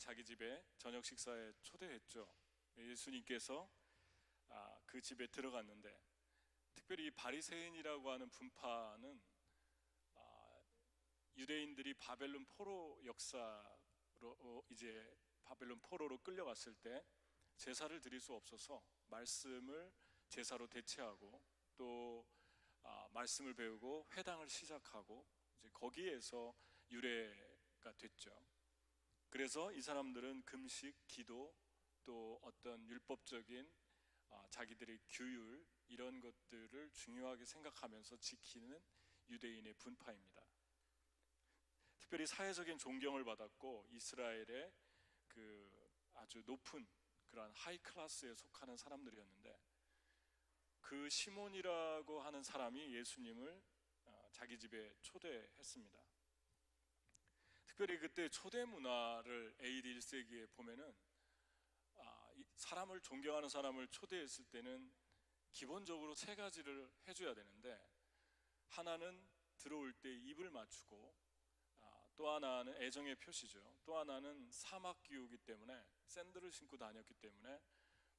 자기 집에 저녁 식사에 초대했죠. 예수님께서 그 집에 들어갔는데, 특별히 이 바리새인이라고 하는 분파는 유대인들이 바벨론 포로 역사로 이제 바벨론 포로로 끌려갔을 때 제사를 드릴 수 없어서 말씀을 제사로 대체하고 또 말씀을 배우고 회당을 시작하고 이제 거기에서 유래가 됐죠. 그래서 이 사람들은 금식, 기도, 또 어떤 율법적인 자기들의 규율 이런 것들을 중요하게 생각하면서 지키는 유대인의 분파입니다. 특별히 사회적인 존경을 받았고 이스라엘의 그 아주 높은 그러한 하이 클래스에 속하는 사람들이었는데, 그 시몬이라고 하는 사람이 예수님을 자기 집에 초대했습니다. 특별히 그때 초대 문화를 AD 1세기에 보면은 사람을 존경하는 사람을 초대했을 때는 기본적으로 세 가지를 해줘야 되는데, 하나는 들어올 때 입을 맞추고, 또 하나는 애정의 표시죠. 또 하나는 사막 기후이기 때문에 샌들을 신고 다녔기 때문에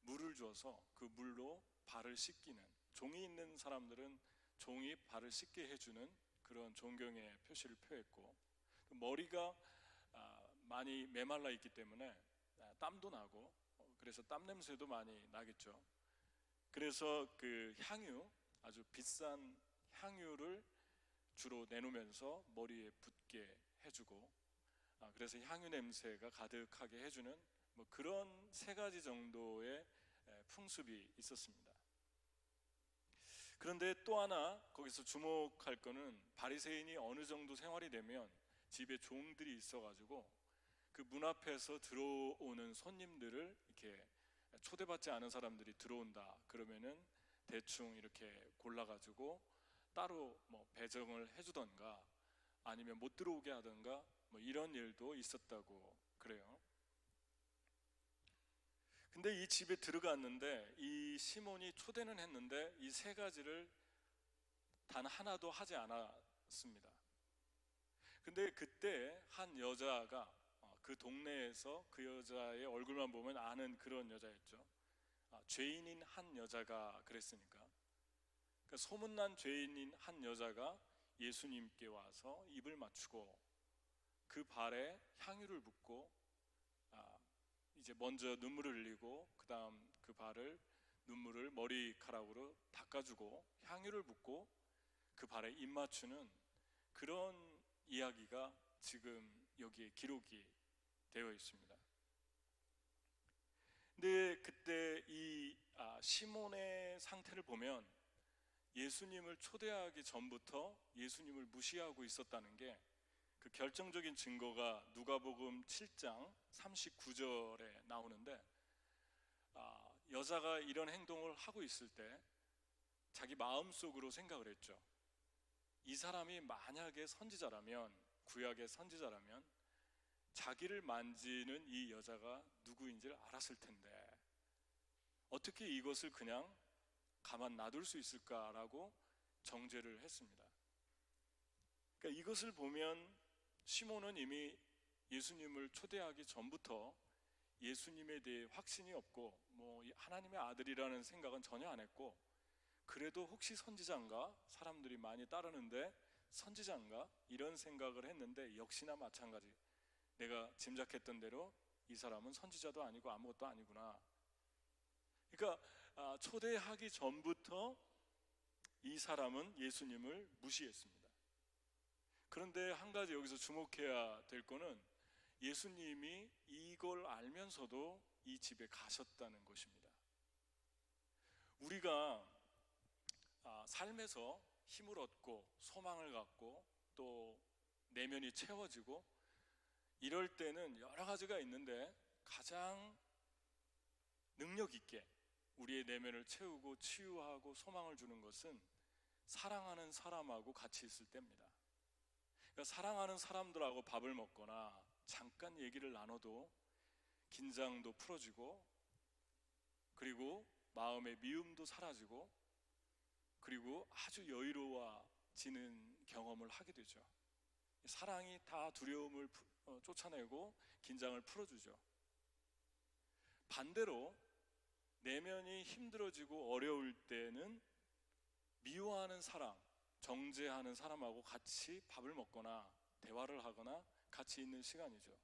물을 줘서 그 물로 발을 씻기는, 종이 있는 사람들은 종이 발을 씻게 해주는 그런 존경의 표시를 표했고, 머리가 많이 메말라 있기 때문에 땀도 나고 그래서 땀 냄새도 많이 나겠죠. 그래서 그 향유, 아주 비싼 향유를 주로 내놓으면서 머리에 붓게 해주고, 그래서 향유 냄새가 가득하게 해주는 뭐 그런 세 가지 정도의 풍습이 있었습니다. 그런데 또 하나 거기서 주목할 거는, 바리새인이 어느 정도 생활이 되면 집에 종들이 있어가지고 그 문 앞에서 들어오는 손님들을 이렇게 초대받지 않은 사람들이 들어온다 그러면은 대충 이렇게 골라가지고 따로 뭐 배정을 해주던가 아니면 못 들어오게 하던가 뭐 이런 일도 있었다고 그래요. 근데 이 집에 들어갔는데 이 시몬이 초대는 했는데 이 세 가지를 단 하나도 하지 않았습니다. 근데 그때 한 여자가 그 동네에서 그 여자의 얼굴만 보면 아는 그런 여자였죠. 죄인인 한 여자가 그랬으니까. 그러니까 소문난 죄인인 한 여자가 예수님께 와서 입을 맞추고 그 발에 향유를 붓고 이제 먼저 눈물을 흘리고 그 다음 그 발을 눈물을 머리카락으로 닦아주고 향유를 붓고 그 발에 입 맞추는 그런 이야기가 지금 여기에 기록이 되어 있습니다. 근데 그때 이 시몬의 상태를 보면 예수님을 초대하기 전부터 예수님을 무시하고 있었다는 게 그 결정적인 증거가 누가복음 7장 39절에 나오는데, 여자가 이런 행동을 하고 있을 때 자기 마음속으로 생각을 했죠. 이 사람이 만약에 선지자라면, 구약의 선지자라면 자기를 만지는 이 여자가 누구인지를 알았을 텐데 어떻게 이것을 그냥 가만 놔둘 수 있을까라고 정죄를 했습니다. 그러니까 이것을 보면 시몬은 이미 예수님을 초대하기 전부터 예수님에 대해 확신이 없고 뭐 하나님의 아들이라는 생각은 전혀 안 했고, 그래도 혹시 선지자인가, 사람들이 많이 따르는데 선지자인가 이런 생각을 했는데, 역시나 마찬가지 내가 짐작했던 대로 이 사람은 선지자도 아니고 아무것도 아니구나. 그러니까 초대하기 전부터 이 사람은 예수님을 무시했습니다. 그런데 한 가지 여기서 주목해야 될 거는 예수님이 이걸 알면서도 이 집에 가셨다는 것입니다. 우리가 삶에서 힘을 얻고 소망을 갖고 또 내면이 채워지고 이럴 때는 여러 가지가 있는데 가장 능력 있게 우리의 내면을 채우고 치유하고 소망을 주는 것은 사랑하는 사람하고 같이 있을 때입니다. 그러니까 사랑하는 사람들하고 밥을 먹거나 잠깐 얘기를 나눠도 긴장도 풀어지고, 그리고 마음의 미움도 사라지고, 그리고 아주 여유로워지는 경험을 하게 되죠. 사랑이 다 두려움을 쫓아내고 긴장을 풀어주죠. 반대로 내면이 힘들어지고 어려울 때는 미워하는 사람, 정죄하는 사람하고 같이 밥을 먹거나 대화를 하거나 같이 있는 시간이죠.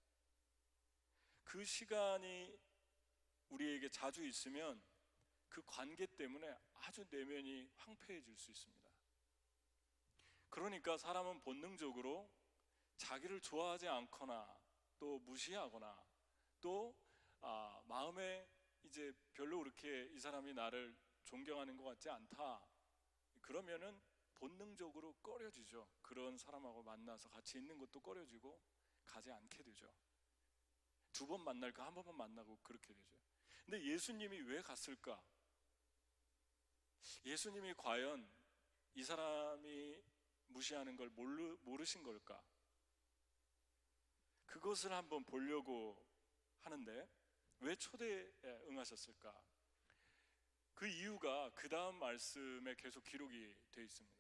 그 시간이 우리에게 자주 있으면 그 관계 때문에 아주 내면이 황폐해질 수 있습니다. 그러니까 사람은 본능적으로 자기를 좋아하지 않거나 또 무시하거나 또 마음에 이제 별로 그렇게 이 사람이 나를 존경하는 것 같지 않다, 그러면은 본능적으로 꺼려지죠. 그런 사람하고 만나서 같이 있는 것도 꺼려지고 가지 않게 되죠. 두 번 만날까 한 번만 만나고 그렇게 되죠. 근데 예수님이 왜 갔을까? 예수님이 과연 이 사람이 무시하는 걸 모르신 걸까? 그것을 한번 보려고 하는데, 왜 초대에 응하셨을까? 그 이유가 그 다음 말씀에 계속 기록이 되어 있습니다.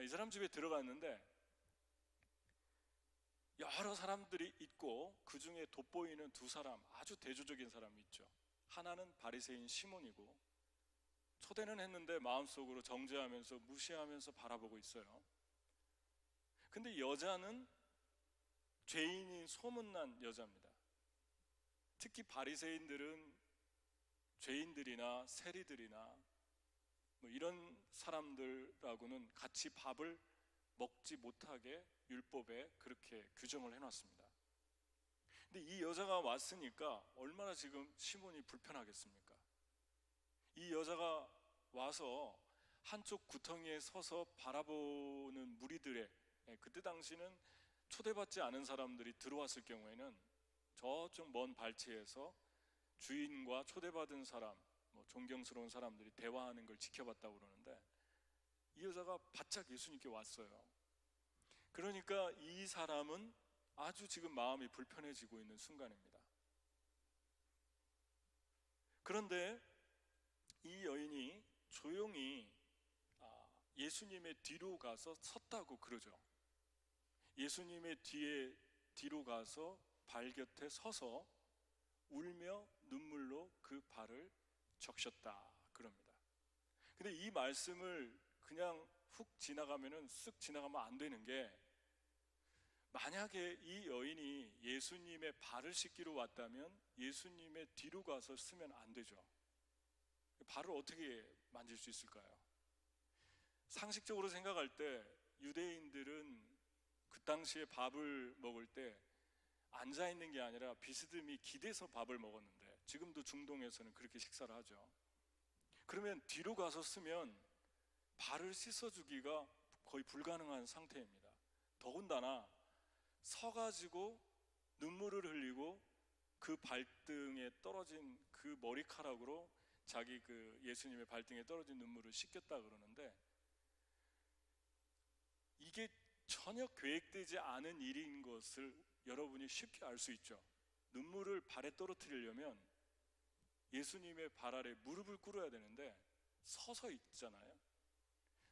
이 사람 집에 들어갔는데 여러 사람들이 있고 그 중에 돋보이는 두 사람, 아주 대조적인 사람이 있죠. 하나는 바리새인 시몬이고, 초대는 했는데 마음속으로 정죄하면서 무시하면서 바라보고 있어요. 근데 여자는 죄인인 소문난 여자입니다. 특히 바리새인들은 죄인들이나 세리들이나 뭐 이런 사람들하고는 같이 밥을 먹지 못하게 율법에 그렇게 규정을 해놨습니다. 근데 이 여자가 왔으니까 얼마나 지금 시몬이 불편하겠습니까? 이 여자가 와서 한쪽 구덩이에 서서 바라보는 무리들의, 그때 당시는 초대받지 않은 사람들이 들어왔을 경우에는 저쪽 먼 발치에서 주인과 초대받은 사람, 존경스러운 사람들이 대화하는 걸 지켜봤다고 그러는데, 이 여자가 바짝 예수님께 왔어요. 그러니까 이 사람은 아주 지금 마음이 불편해지고 있는 순간입니다. 그런데 이 여인이 조용히 예수님의 뒤로 가서 섰다고 그러죠. 예수님의 뒤로 가서 발 곁에 서서 울며 눈물로 그 발을 적셨다 그럽니다. 근데 이 말씀을 그냥 훅 지나가면은 쓱 지나가면 안 되는 게, 만약에 이 여인이 예수님의 발을 씻기러 왔다면 예수님의 뒤로 가서 쓰면 안 되죠. 발을 어떻게 만질 수 있을까요? 상식적으로 생각할 때 유대인들은 그 당시에 밥을 먹을 때 앉아 있는 게 아니라 비스듬히 기대서 밥을 먹었는데, 지금도 중동에서는 그렇게 식사를 하죠. 그러면 뒤로 가서 쓰면 발을 씻어주기가 거의 불가능한 상태입니다. 더군다나 서가지고 눈물을 흘리고 그 발등에 떨어진 그 머리카락으로 자기 그 예수님의 발등에 떨어진 눈물을 씻겼다 그러는데, 이게 전혀 계획되지 않은 일인 것을 여러분이 쉽게 알 수 있죠. 눈물을 발에 떨어뜨리려면 예수님의 발 아래 무릎을 꿇어야 되는데 서서 있잖아요.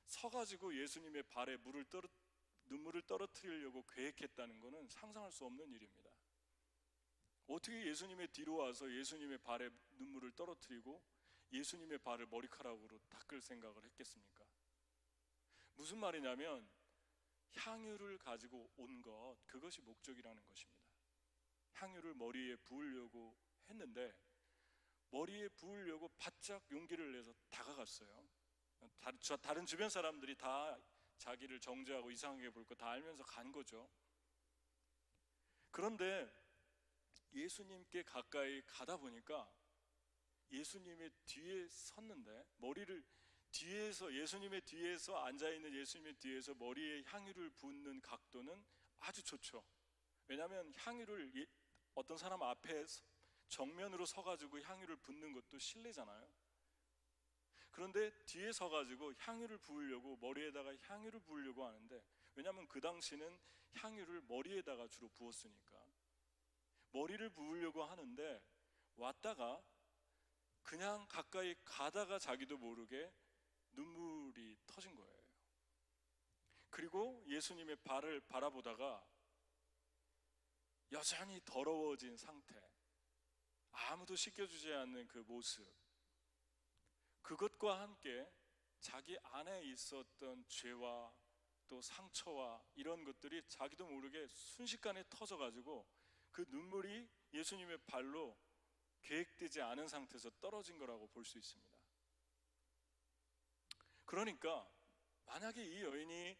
서가지고 예수님의 발에 눈물을 떨어뜨리려고 계획했다는 것은 상상할 수 없는 일입니다. 어떻게 예수님의 뒤로 와서 예수님의 발에 눈물을 떨어뜨리고 예수님의 발을 머리카락으로 닦을 생각을 했겠습니까? 무슨 말이냐면, 향유를 가지고 온 것, 그것이 목적이라는 것입니다. 향유를 머리에 부으려고 했는데 머리에 부으려고 바짝 용기를 내서 다가갔어요. 다른 주변 사람들이 다 자기를 정죄하고 이상하게 볼 거 다 알면서 간 거죠. 그런데 예수님께 가까이 가다 보니까 예수님의 뒤에 섰는데, 머리를 뒤에서, 예수님의 뒤에서 앉아있는 예수님의 뒤에서 머리에 향유를 붓는 각도는 아주 좋죠. 왜냐하면 향유를 어떤 사람 앞에 정면으로 서가지고 향유를 붓는 것도 실례잖아요. 그런데 뒤에 서가지고 향유를 부으려고, 머리에다가 향유를 부으려고 하는데, 왜냐하면 그 당시는 향유를 머리에다가 주로 부었으니까 머리를 부으려고 하는데, 왔다가 그냥 가까이 가다가 자기도 모르게 눈물이 터진 거예요. 그리고 예수님의 발을 바라보다가 여전히 더러워진 상태, 아무도 씻겨주지 않는 그 모습, 그것과 함께 자기 안에 있었던 죄와 또 상처와 이런 것들이 자기도 모르게 순식간에 터져가지고 그 눈물이 예수님의 발로 계획되지 않은 상태에서 떨어진 거라고 볼 수 있습니다. 그러니까 만약에 이 여인이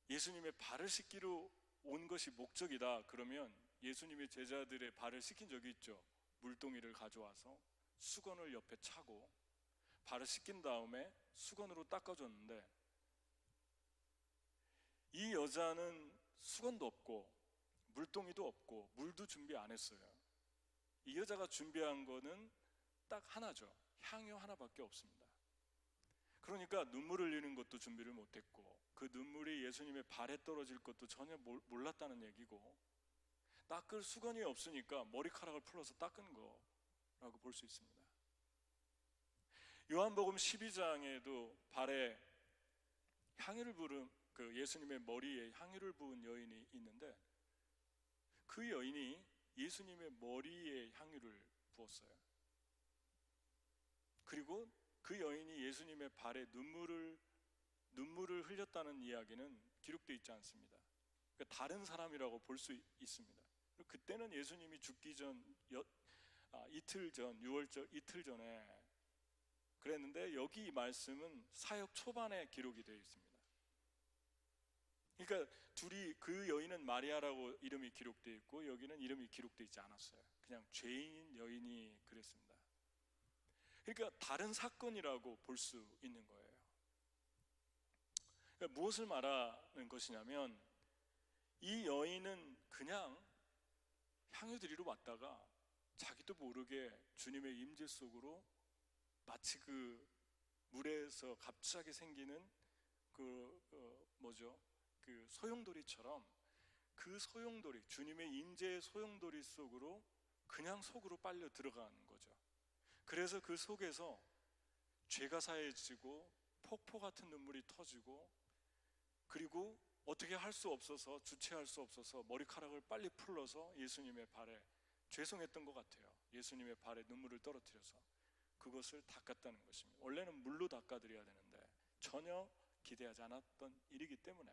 예수님의 발을 씻기로 온 것이 목적이다, 그러면 예수님의 제자들의 발을 씻긴 적이 있죠. 물동이를 가져와서 수건을 옆에 차고 발을 씻긴 다음에 수건으로 닦아줬는데, 이 여자는 수건도 없고 물동이도 없고 물도 준비 안 했어요. 이 여자가 준비한 거는 딱 하나죠. 향유 하나밖에 없습니다. 그러니까 눈물을 흘리는 것도 준비를 못했고, 그 눈물이 예수님의 발에 떨어질 것도 전혀 몰랐다는 얘기고, 닦을 수건이 없으니까 머리카락을 풀어서 닦은 거라고 볼 수 있습니다. 요한복음 12장에도 발에 향유를 부은, 그 예수님의 머리에 향유를 부은 여인이 있는데, 그 여인이 예수님의 머리에 향유를 부었어요. 그리고 그 여인이 예수님의 발에 눈물을 흘렸다는 이야기는 기록되어 있지 않습니다. 그러니까 다른 사람이라고 볼 수 있습니다. 그때는 예수님이 죽기 전 이틀 전, 유월절 이틀 전에 그랬는데, 여기 이 말씀은 사역 초반에 기록이 되어 있습니다. 그러니까 둘이, 그 여인은 마리아라고 이름이 기록되어 있고 여기는 이름이 기록되어 있지 않았어요. 그냥 죄인인 여인이 그랬습니다. 그러니까 다른 사건이라고 볼 수 있는 거예요. 그러니까 무엇을 말하는 것이냐면, 이 여인은 그냥 향유 드리러 왔다가 자기도 모르게 주님의 임재 속으로 마치 그 물에서 갑자기 생기는 그 소용돌이처럼, 그 소용돌이, 주님의 임재의 소용돌이 속으로 그냥 속으로 빨려 들어가는 거죠. 그래서 그 속에서 죄가 사해지고 폭포 같은 눈물이 터지고, 그리고 어떻게 할 수 없어서, 주체할 수 없어서 머리카락을 빨리 풀러서 예수님의 발에, 죄송했던 것 같아요, 예수님의 발에 눈물을 떨어뜨려서 그것을 닦았다는 것입니다. 원래는 물로 닦아드려야 되는데 전혀 기대하지 않았던 일이기 때문에,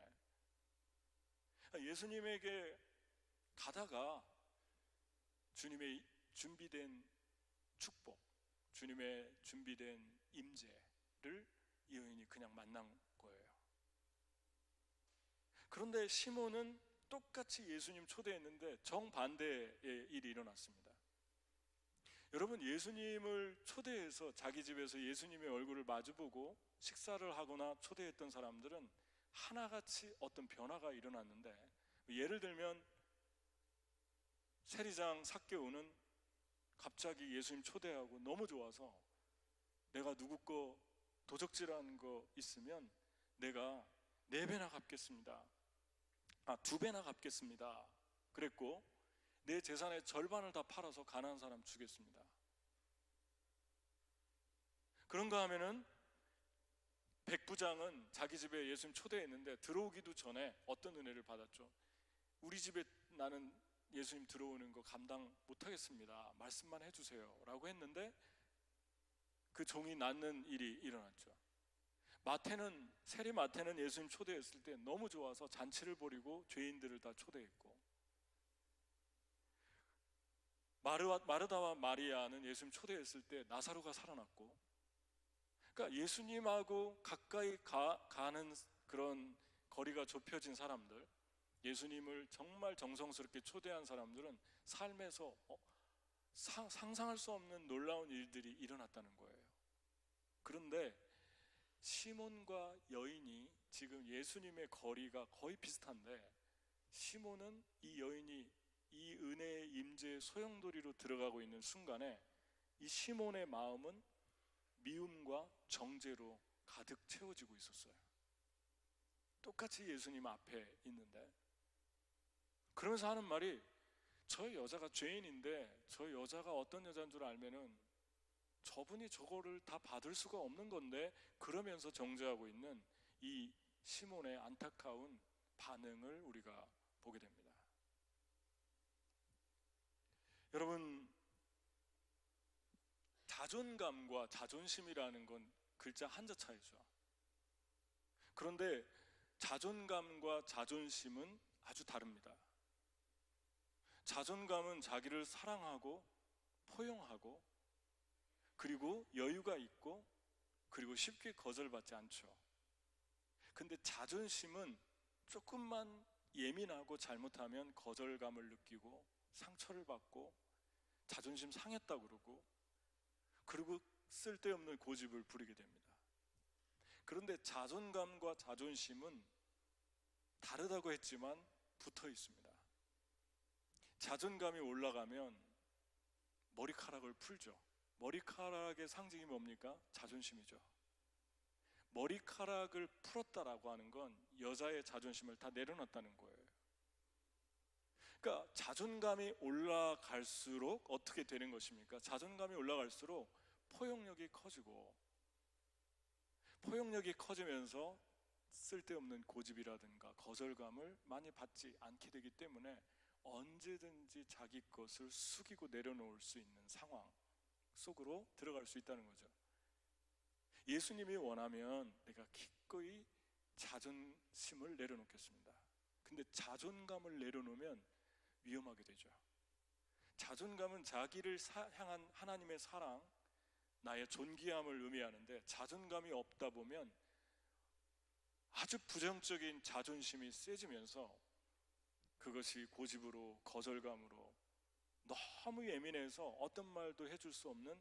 예수님에게 가다가 주님의 준비된 축복, 주님의 준비된 임재를 이 여인이 그냥 만난 거예요. 그런데 시몬은 똑같이 예수님 초대했는데 정반대의 일이 일어났습니다. 여러분, 예수님을 초대해서 자기 집에서 예수님의 얼굴을 마주보고 식사를 하거나 초대했던 사람들은 하나같이 어떤 변화가 일어났는데, 예를 들면 세리장 삭개오는 갑자기 예수님 초대하고 너무 좋아서, 내가 누구 거 도적질한 거 있으면 내가 4배나 갚겠습니다, 2배나 갚겠습니다 그랬고, 내 재산의 절반을 다 팔아서 가난한 사람 주겠습니다. 그런가 하면은 백부장은 자기 집에 예수님 초대했는데 들어오기도 전에 어떤 은혜를 받았죠. 우리 집에 나는 예수님 들어오는 거 감당 못하겠습니다, 말씀만 해주세요 라고 했는데 그 종이 낳는 일이 일어났죠. 세리 마태는 예수님 초대했을 때 너무 좋아서 잔치를 벌이고 죄인들을 다 초대했고, 마르다와 마리아는 예수님 초대했을 때 나사로가 살아났고, 그러니까 예수님하고 가까이 가는 그런 거리가 좁혀진 사람들, 예수님을 정말 정성스럽게 초대한 사람들은 삶에서 상상할 수 없는 놀라운 일들이 일어났다는 거예요. 그런데 시몬과 여인이 지금 예수님의 거리가 거의 비슷한데, 시몬은 이 여인이 이 은혜의 임재의 소용돌이로 들어가고 있는 순간에 이 시몬의 마음은 미움과 정죄로 가득 채워지고 있었어요. 똑같이 예수님 앞에 있는데, 그러면서 하는 말이, 저 여자가 죄인인데 저 여자가 어떤 여자인 줄 알면은 저분이 저거를 다 받을 수가 없는 건데, 그러면서 정죄하고 있는 이 시몬의 안타까운 반응을 우리가 보게 됩니다. 여러분, 자존감과 자존심이라는 건 글자 한자 차이죠. 그런데 자존감과 자존심은 아주 다릅니다. 자존감은 자기를 사랑하고 포용하고 그리고 여유가 있고 그리고 쉽게 거절받지 않죠. 근데 자존심은 조금만 예민하고 잘못하면 거절감을 느끼고 상처를 받고 자존심 상했다 그러고 그리고 쓸데없는 고집을 부리게 됩니다. 그런데 자존감과 자존심은 다르다고 했지만 붙어 있습니다. 자존감이 올라가면 머리카락을 풀죠. 머리카락의 상징이 뭡니까? 자존심이죠. 머리카락을 풀었다라고 하는 건 여자의 자존심을 다 내려놨다는 거예요. 그러니까 자존감이 올라갈수록 어떻게 되는 것입니까? 자존감이 올라갈수록 포용력이 커지고 포용력이 커지면서 쓸데없는 고집이라든가 거절감을 많이 받지 않게 되기 때문에 언제든지 자기 것을 숙이고 내려놓을 수 있는 상황 속으로 들어갈 수 있다는 거죠. 예수님이 원하면 내가 기꺼이 자존심을 내려놓겠습니다. 근데 자존감을 내려놓으면 위험하게 되죠. 자존감은 자기를 향한 하나님의 사랑, 나의 존귀함을 의미하는데 자존감이 없다 보면 아주 부정적인 자존심이 세지면서 그것이 고집으로 거절감으로 너무 예민해서 어떤 말도 해줄 수 없는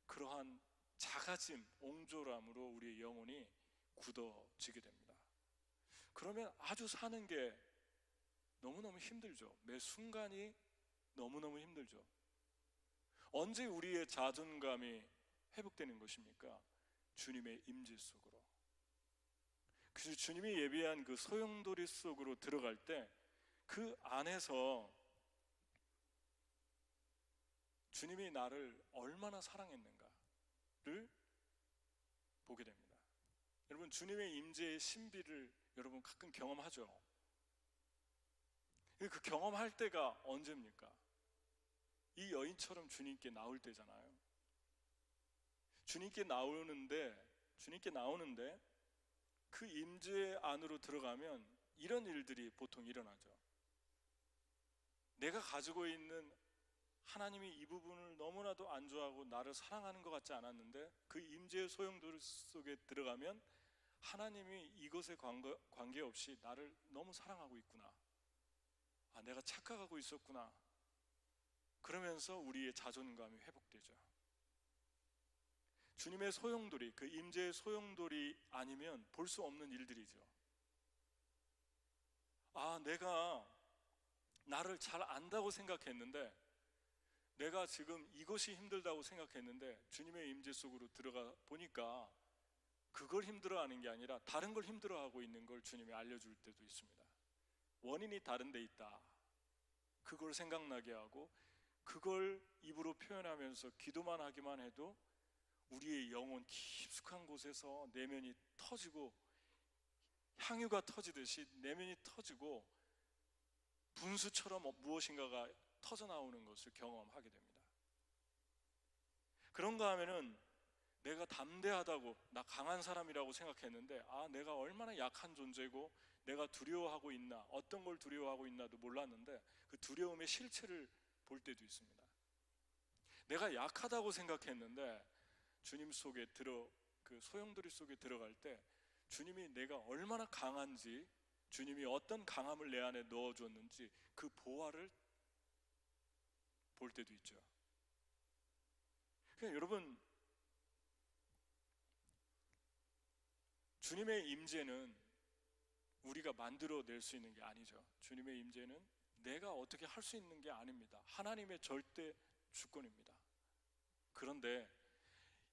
그러한 작아짐, 옹졸함으로 우리의 영혼이 굳어지게 됩니다. 그러면 아주 사는 게 너무너무 힘들죠. 매 순간이 너무너무 힘들죠. 언제 우리의 자존감이 회복되는 것입니까? 주님의 임재 속으로. 그래서 주님이 예비한 그 소용돌이 속으로 들어갈 때 그 안에서 주님이 나를 얼마나 사랑했는가를 보게 됩니다. 여러분, 주님의 임재의 신비를 여러분 가끔 경험하죠. 그 경험할 때가 언제입니까? 이 여인처럼 주님께 나올 때잖아요. 주님께 나오는데 그 임재 안으로 들어가면 이런 일들이 보통 일어나죠. 내가 가지고 있는 하나님이 이 부분을 너무나도 안 좋아하고 나를 사랑하는 것 같지 않았는데 그 임재의 소용돌이 속에 들어가면 하나님이 이것에 관계없이 나를 너무 사랑하고 있구나. 아, 내가 착각하고 있었구나. 그러면서 우리의 자존감이 회복되죠. 주님의 소용돌이, 그 임재의 소용돌이 아니면 볼 수 없는 일들이죠. 아, 내가 나를 잘 안다고 생각했는데, 내가 지금 이것이 힘들다고 생각했는데 주님의 임재 속으로 들어가 보니까 그걸 힘들어하는 게 아니라 다른 걸 힘들어하고 있는 걸 주님이 알려줄 때도 있습니다. 원인이 다른 데 있다. 그걸 생각나게 하고 그걸 입으로 표현하면서 기도만 하기만 해도 우리의 영혼 깊숙한 곳에서 내면이 터지고 향유가 터지듯이 내면이 터지고 분수처럼 무엇인가가 터져나오는 것을 경험하게 됩니다. 그런가 하면은 내가 담대하다고, 나 강한 사람이라고 생각했는데 아, 내가 얼마나 약한 존재고 내가 두려워하고 있나, 어떤 걸 두려워하고 있나도 몰랐는데 그 두려움의 실체를 볼 때도 있습니다. 내가 약하다고 생각했는데 주님 속에 그 소용돌이 속에 들어갈 때 주님이 내가 얼마나 강한지, 주님이 어떤 강함을 내 안에 넣어줬는지 그 보화를 볼 때도 있죠. 그러니까 여러분, 주님의 임재는 우리가 만들어낼 수 있는 게 아니죠. 주님의 임재는 내가 어떻게 할 수 있는 게 아닙니다. 하나님의 절대 주권입니다. 그런데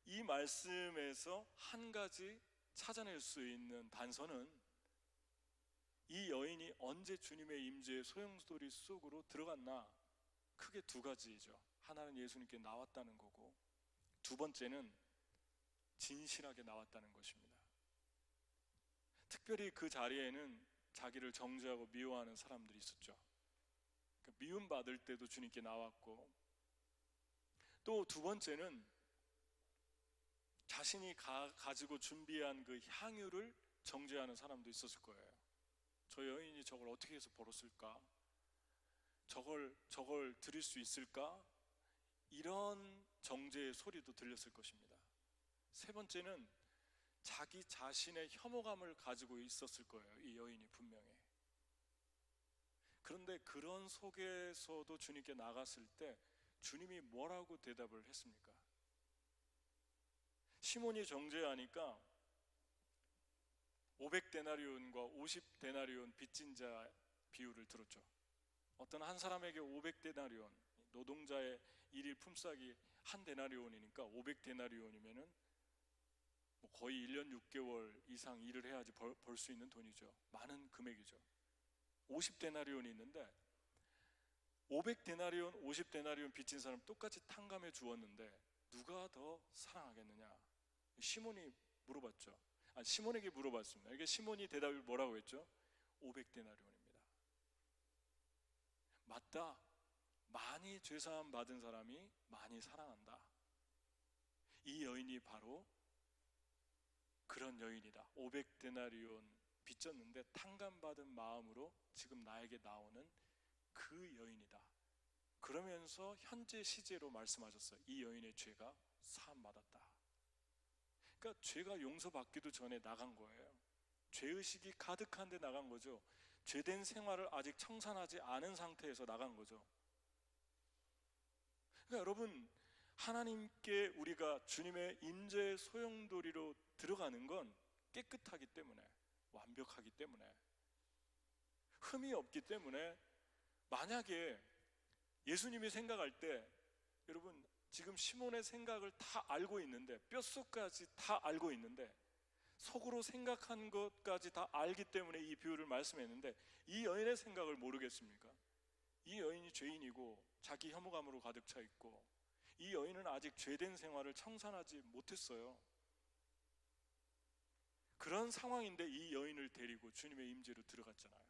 이 말씀에서 한 가지 찾아낼 수 있는 단서는 이 여인이 언제 주님의 임재의 소용돌이 속으로 들어갔나, 크게 두 가지죠. 하나는 예수님께 나왔다는 거고, 두 번째는 진실하게 나왔다는 것입니다. 특별히 그 자리에는 자기를 정죄하고 미워하는 사람들이 있었죠. 미움받을 때도 주님께 나왔고 또 두 번째는 자신이 가지고 준비한 그 향유를 정죄하는 사람도 있었을 거예요. 저 여인이 저걸 어떻게 해서 벌었을까? 저걸 드릴 수 있을까? 이런 정죄의 소리도 들렸을 것입니다. 세 번째는 자기 자신의 혐오감을 가지고 있었을 거예요. 이 여인이 분명히. 그런데 그런 속에서도 주님께 나갔을 때 주님이 뭐라고 대답을 했습니까? 시몬이 정죄하니까 500데나리온과 50데나리온 빚진 자 비율을 들었죠. 어떤 한 사람에게 500데나리온, 노동자의 일일 품삯이 한 데나리온이니까 500데나리온이면은 거의 1년 6개월 이상 일을 해야지 벌 수 있는 돈이죠. 많은 금액이죠. 50데나리온이 있는데 500데나리온, 50데나리온 빚진 사람 똑같이 탕감해 주었는데 누가 더 사랑하겠느냐? 시몬이 물어봤죠. 시몬에게 물어봤습니다. 이게 시몬이 대답을 뭐라고 했죠? 500데나리온입니다. 맞다. 많이 죄사함 받은 사람이 많이 사랑한다. 이 여인이 바로 그런 여인이다. 500데나리온 빚졌는데 탕감받은 마음으로 지금 나에게 나오는 그 여인이다. 그러면서 현재 시제로 말씀하셨어요. 이 여인의 죄가 사함받았다. 그러니까 죄가 용서받기도 전에 나간 거예요. 죄의식이 가득한데 나간 거죠. 죄된 생활을 아직 청산하지 않은 상태에서 나간 거죠. 그러니까 여러분, 하나님께 우리가 주님의 임재 소용돌이로 들어가는 건 깨끗하기 때문에, 완벽하기 때문에, 흠이 없기 때문에, 만약에 예수님이 생각할 때 여러분 지금 시몬의 생각을 다 알고 있는데, 뼛속까지 다 알고 있는데, 속으로 생각한 것까지 다 알기 때문에 이 비유를 말씀했는데, 이 여인의 생각을 모르겠습니까? 이 여인이 죄인이고 자기 혐오감으로 가득 차 있고, 이 여인은 아직 죄된 생활을 청산하지 못했어요. 그런 상황인데 이 여인을 데리고 주님의 임재로 들어갔잖아요.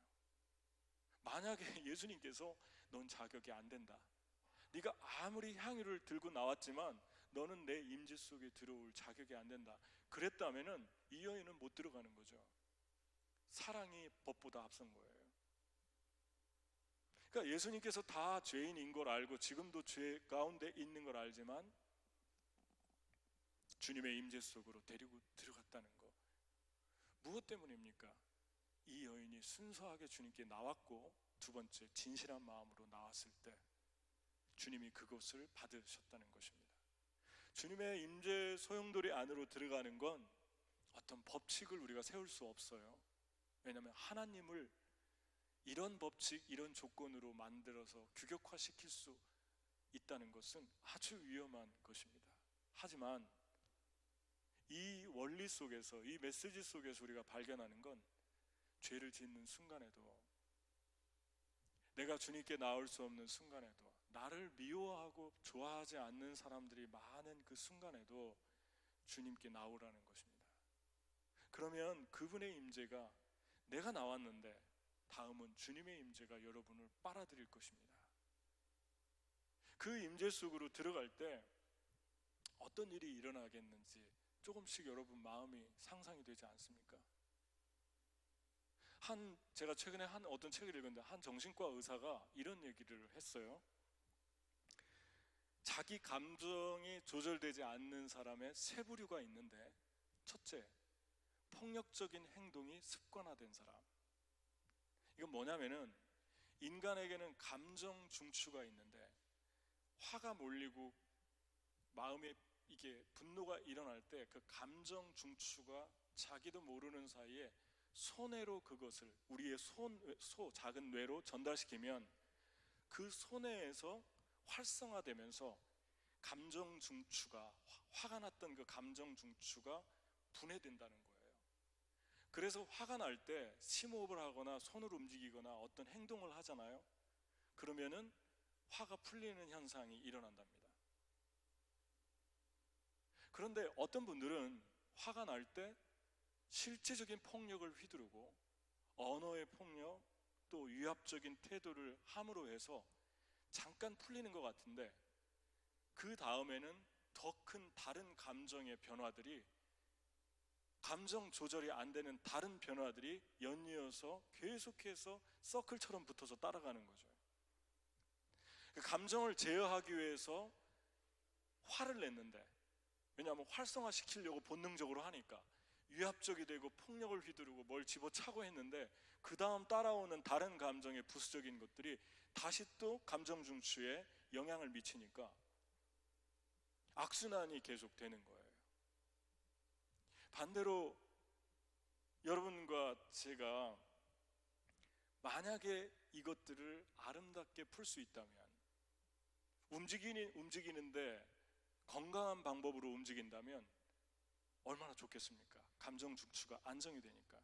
만약에 예수님께서 넌 자격이 안 된다, 네가 아무리 향유를 들고 나왔지만 너는 내 임재 속에 들어올 자격이 안 된다, 그랬다면은 이 여인은 못 들어가는 거죠. 사랑이 법보다 앞선 거예요. 그러니까 예수님께서 다 죄인인 걸 알고 지금도 죄 가운데 있는 걸 알지만 주님의 임재 속으로 데리고 들어갔다는 거, 무엇 때문입니까? 이 여인이 순수하게 주님께 나왔고, 두 번째 진실한 마음으로 나왔을 때 주님이 그것을 받으셨다는 것입니다. 주님의 임재 소용돌이 안으로 들어가는 건 어떤 법칙을 우리가 세울 수 없어요. 왜냐하면 하나님을 이런 법칙, 이런 조건으로 만들어서 규격화시킬 수 있다는 것은 아주 위험한 것입니다. 하지만 이 원리 속에서, 이 메시지 속에서 우리가 발견하는 건, 죄를 짓는 순간에도, 내가 주님께 나올 수 없는 순간에도, 나를 미워하고 좋아하지 않는 사람들이 많은 그 순간에도 주님께 나오라는 것입니다. 그러면 그분의 임재가, 내가 나왔는데 다음은 주님의 임재가 여러분을 빨아들일 것입니다. 그 임재 속으로 들어갈 때 어떤 일이 일어나겠는지 조금씩 여러분 마음이 상상이 되지 않습니까? 제가 최근에 어떤 책을 읽었는데, 한 정신과 의사가 이런 얘기를 했어요. 자기 감정이 조절되지 않는 사람의 세 부류가 있는데, 첫째, 폭력적인 행동이 습관화된 사람. 이건 뭐냐면은, 인간에게는 감정 중추가 있는데, 화가 몰리고 마음에 이게 분노가 일어날 때 그 감정 중추가 자기도 모르는 사이에 손해로 그것을 우리의 작은 뇌로 전달시키면 그 손해에서 활성화되면서 감정 중추가, 화가 났던 그 감정 중추가 분해된다는 거예요. 그래서 화가 날 때 심호흡을 하거나 손을 움직이거나 어떤 행동을 하잖아요. 그러면은 화가 풀리는 현상이 일어난답니다. 그런데 어떤 분들은 화가 날 때 실제적인 폭력을 휘두르고, 언어의 폭력, 또 위압적인 태도를 함으로 해서 잠깐 풀리는 것 같은데 그 다음에는 더 큰 다른 감정의 변화들이, 감정 조절이 안 되는 다른 변화들이 연이어서 계속해서 서클처럼 붙어서 따라가는 거죠. 그 감정을 제어하기 위해서 화를 냈는데, 왜냐하면 활성화시키려고 본능적으로 하니까 위압적이 되고 폭력을 휘두르고 뭘 집어차고 했는데, 그 다음 따라오는 다른 감정의 부수적인 것들이 다시 또 감정 중추에 영향을 미치니까 악순환이 계속 되는 거예요. 반대로 여러분과 제가 만약에 이것들을 아름답게 풀 수 있다면, 움직이는데 건강한 방법으로 움직인다면 얼마나 좋겠습니까? 감정 중추가 안정이 되니까.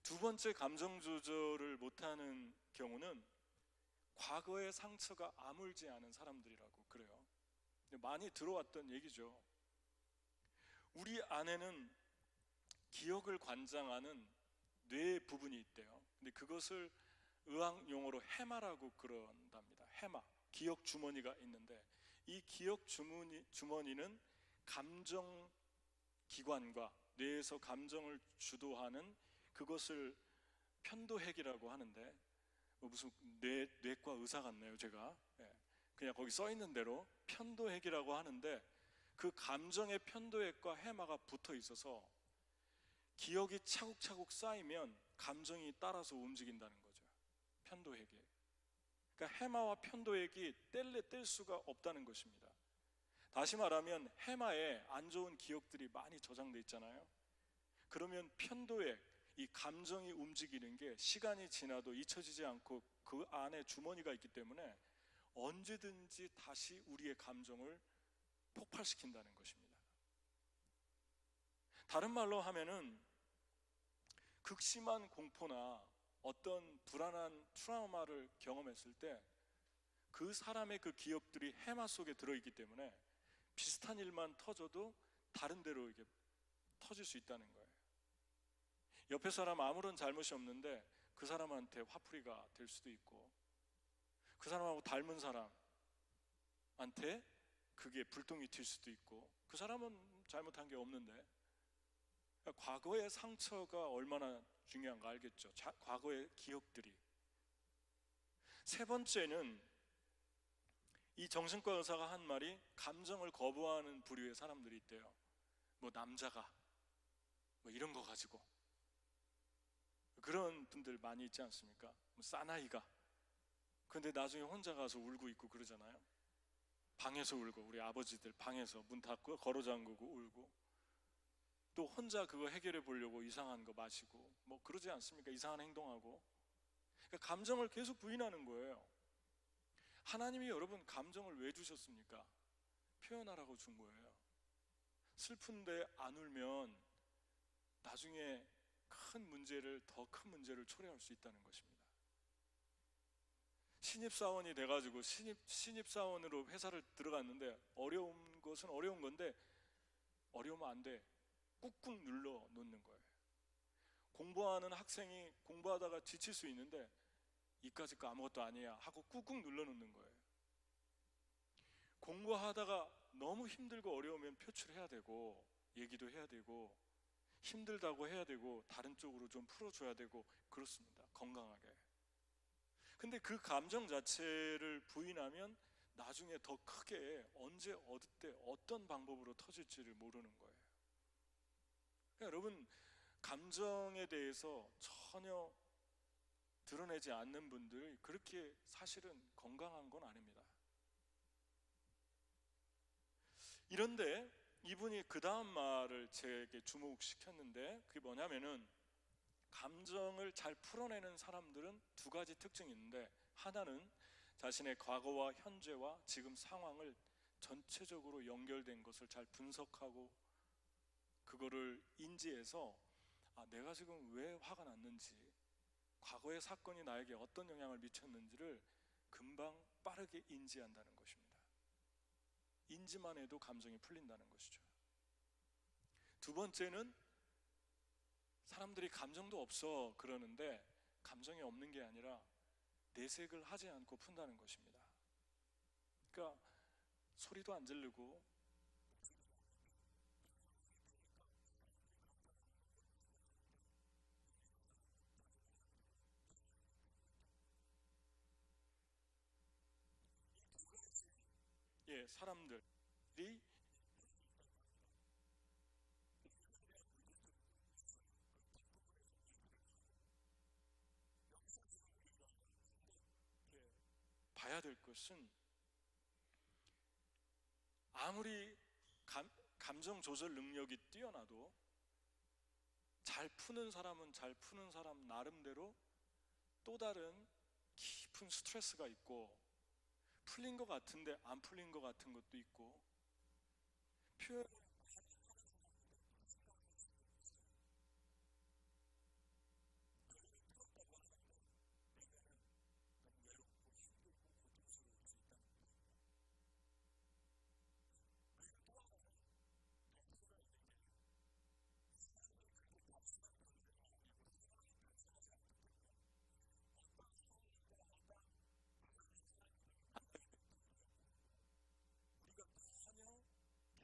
두 번째, 감정 조절을 못하는 경우는 과거의 상처가 아물지 않은 사람들이라고 그래요. 많이 들어왔던 얘기죠. 우리 안에는 기억을 관장하는 뇌 부분이 있대요. 근데 그것을 의학 용어로 해마라고 그런답니다. 해마, 기억 주머니가 있는데, 이 기억 주머니는 감정 기관과 뇌에서 감정을 주도하는 그것을 편도핵이라고 하는데, 무슨 뇌과 의사 같네요 제가. 그냥 거기 써 있는 대로 편도핵이라고 하는데, 그 감정의 편도핵과 해마가 붙어 있어서 기억이 차곡차곡 쌓이면 감정이 따라서 움직인다는 거죠. 편도핵이. 그러니까 해마와 편도핵이 뗄 수가 없다는 것입니다. 다시 말하면 해마에 안 좋은 기억들이 많이 저장돼 있잖아요. 그러면 편도핵, 이 감정이 움직이는 게 시간이 지나도 잊혀지지 않고 그 안에 주머니가 있기 때문에 언제든지 다시 우리의 감정을 폭발시킨다는 것입니다. 다른 말로 하면은 극심한 공포나 어떤 불안한 트라우마를 경험했을 때 그 사람의 그 기억들이 해마 속에 들어있기 때문에 비슷한 일만 터져도 다른 데로 이게 터질 수 있다는 거예요. 옆에 사람 아무런 잘못이 없는데 그 사람한테 화풀이가 될 수도 있고, 그 사람하고 닮은 사람한테 그게 불똥이 튈 수도 있고, 그 사람은 잘못한 게 없는데. 그러니까 과거의 상처가 얼마나 중요한가 알겠죠. 과거의 기억들이. 세 번째는, 이 정신과 의사가 한 말이, 감정을 거부하는 부류의 사람들이 있대요. 뭐 남자가 뭐 이런 거 가지고, 그런 분들 많이 있지 않습니까? 뭐 사나이가. 근데 나중에 혼자 가서 울고 있고 그러잖아요. 방에서 울고, 우리 아버지들 방에서 문 닫고 걸어 잠그고 울고, 또 혼자 그거 해결해 보려고 이상한 거 마시고 뭐 그러지 않습니까? 이상한 행동하고. 그러니까 감정을 계속 부인하는 거예요. 하나님이 여러분 감정을 왜 주셨습니까? 표현하라고 준 거예요. 슬픈데 안 울면 나중에 더 큰 문제를 초래할 수 있다는 것입니다. 신입사원이 돼가지고 신입사원으로 회사를 들어갔는데, 어려운 것은 어려운 건데 어려우면 안 돼. 꾹꾹 눌러 놓는 거예요. 공부하는 학생이 공부하다가 지칠 수 있는데, 이까짓 거 아무것도 아니야 하고 꾹꾹 눌러 놓는 거예요. 공부하다가 너무 힘들고 어려우면 표출해야 되고, 얘기도 해야 되고, 힘들다고 해야 되고, 다른 쪽으로 좀 풀어줘야 되고, 그렇습니다. 건강하게. 근데 그 감정 자체를 부인하면 나중에 더 크게 언제 어디 어떤 방법으로 터질지를 모르는 거예요. 그러니까 여러분, 감정에 대해서 전혀 드러내지 않는 분들이 그렇게 사실은 건강한 건 아닙니다. 이런데 이분이 그 다음 말을 제게 주목시켰는데, 그게 뭐냐면은, 감정을 잘 풀어내는 사람들은 두 가지 특징이 있는데, 하나는 자신의 과거와 현재와 지금 상황을 전체적으로 연결된 것을 잘 분석하고 그거를 인지해서, 내가 지금 왜 화가 났는지, 과거의 사건이 나에게 어떤 영향을 미쳤는지를 금방 빠르게 인지한다는 것입니다. 인지만 해도 감정이 풀린다는 것이죠. 두 번째는, 사람들이 감정도 없어 그러는데 감정이 없는 게 아니라 내색을 하지 않고 푼다는 것입니다. 그러니까 소리도 안 지르고 사람들이 봐야 될 것은 아무리 감정 조절 능력이 뛰어나도 잘 푸는 사람은 잘 푸는 사람 나름대로 또 다른 깊은 스트레스가 있고 풀린 것 같은데 안 풀린 것 같은 것도 있고 표현 전혀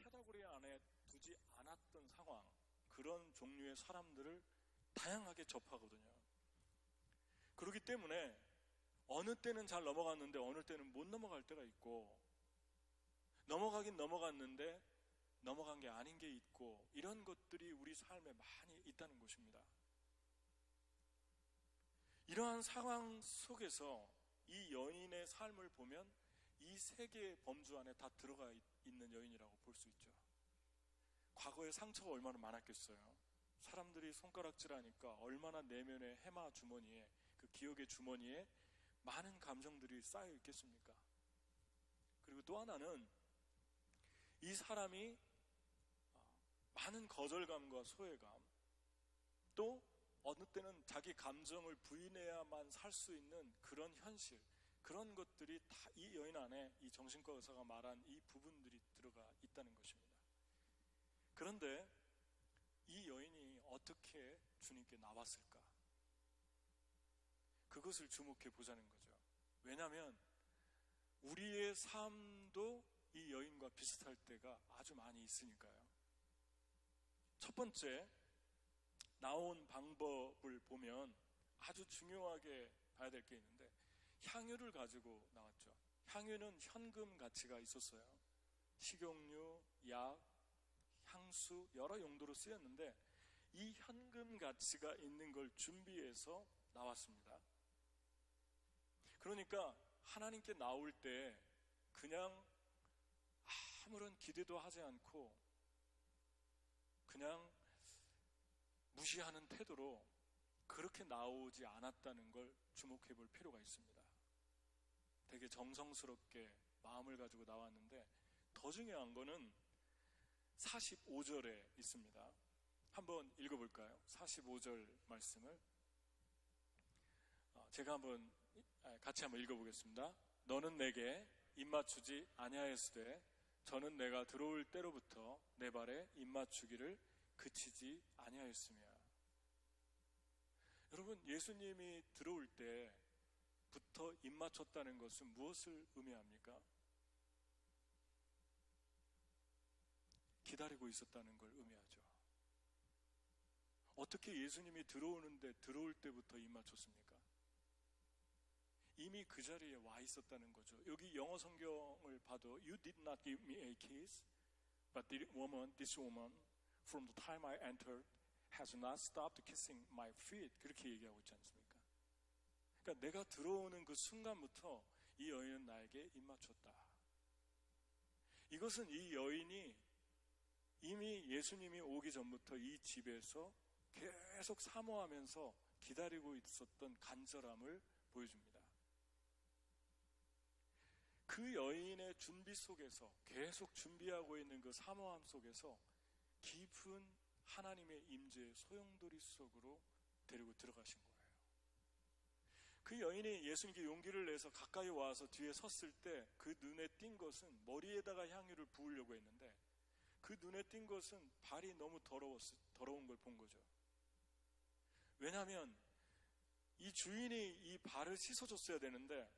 카테고리 안에 두지 않았던 상황 그런 종류의 사람들을 다양하게 접하거든요. 그렇기 때문에 어느 때는 잘 넘어갔는데 어느 때는 못 넘어갈 때가 있고 넘어가긴 넘어갔는데 넘어간 게 아닌 게 있고 이런 것들이 우리 삶에 많이 있다는 것입니다. 이러한 상황 속에서 이 여인의 삶을 보면 이 세 개의 범주 안에 다 들어가 있는 여인이라고 볼 수 있죠. 과거에 상처가 얼마나 많았겠어요. 사람들이 손가락질하니까 얼마나 내면의 해마 주머니에 그 기억의 주머니에 많은 감정들이 쌓여 있겠습니까? 그리고 또 하나는 이 사람이 많은 거절감과 소외감 또 어느 때는 자기 감정을 부인해야만 살 수 있는 그런 현실 그런 것들이 다 이 여인 안에 이 정신과 의사가 말한 이 부분들이 들어가 있다는 것입니다. 그런데 이 여인이 어떻게 주님께 나왔을까? 그것을 주목해 보자는 거죠. 왜냐하면 우리의 삶도 이 여인과 비슷할 때가 아주 많이 있으니까요. 첫 번째 나온 방법을 보면 아주 중요하게 봐야 될 게 있는데 향유를 가지고 나왔죠. 향유는 현금 가치가 있었어요. 식용유, 약, 향수 여러 용도로 쓰였는데 이 현금 가치가 있는 걸 준비해서 나왔습니다. 그러니까 하나님께 나올 때 그냥 아무런 기대도 하지 않고 그냥 무시하는 태도로 그렇게 나오지 않았다는 걸 주목해 볼 필요가 있습니다. 되게 정성스럽게 마음을 가지고 나왔는데 더 중요한 거는 45절에 있습니다. 한번 읽어볼까요? 45절 말씀을 제가 같이 한번 읽어보겠습니다. 너는 내게 입맞추지 아니하였으되 저는 내가 들어올 때로부터 내 발에 입맞추기를 그치지 아니하였으며. 여러분, 예수님이 들어올 때부터 입맞췄다는 것은 무엇을 의미합니까? 기다리고 있었다는 걸 의미하죠. 어떻게 예수님이 들어올 때부터 입맞췄습니까? 이미 그 자리에 와 있었다는 거죠. 여기 영어 성경을 봐도 You did not give me a kiss, but this woman, from the time I entered, has not stopped kissing my feet. 그렇게 얘기하고 있지 않습니까? 그러니까 내가 들어오는 그 순간부터 이 여인은 나에게 입맞췄다. 이것은 이 여인이 이미 예수님이 오기 전부터 이 집에서 계속 사모하면서 기다리고 있었던 간절함을 보여줍니다. 그 여인의 준비 속에서 계속 준비하고 있는 그 사모함 속에서 깊은 하나님의 임재의 소용돌이 속으로 데리고 들어가신 거예요. 그 여인이 예수님께 용기를 내서 가까이 와서 뒤에 섰을 때 그 눈에 띈 것은 머리에다가 향유를 부으려고 했는데 그 눈에 띈 것은 발이 너무 더러운 걸 본 거죠. 왜냐하면 이 주인이 이 발을 씻어줬어야 되는데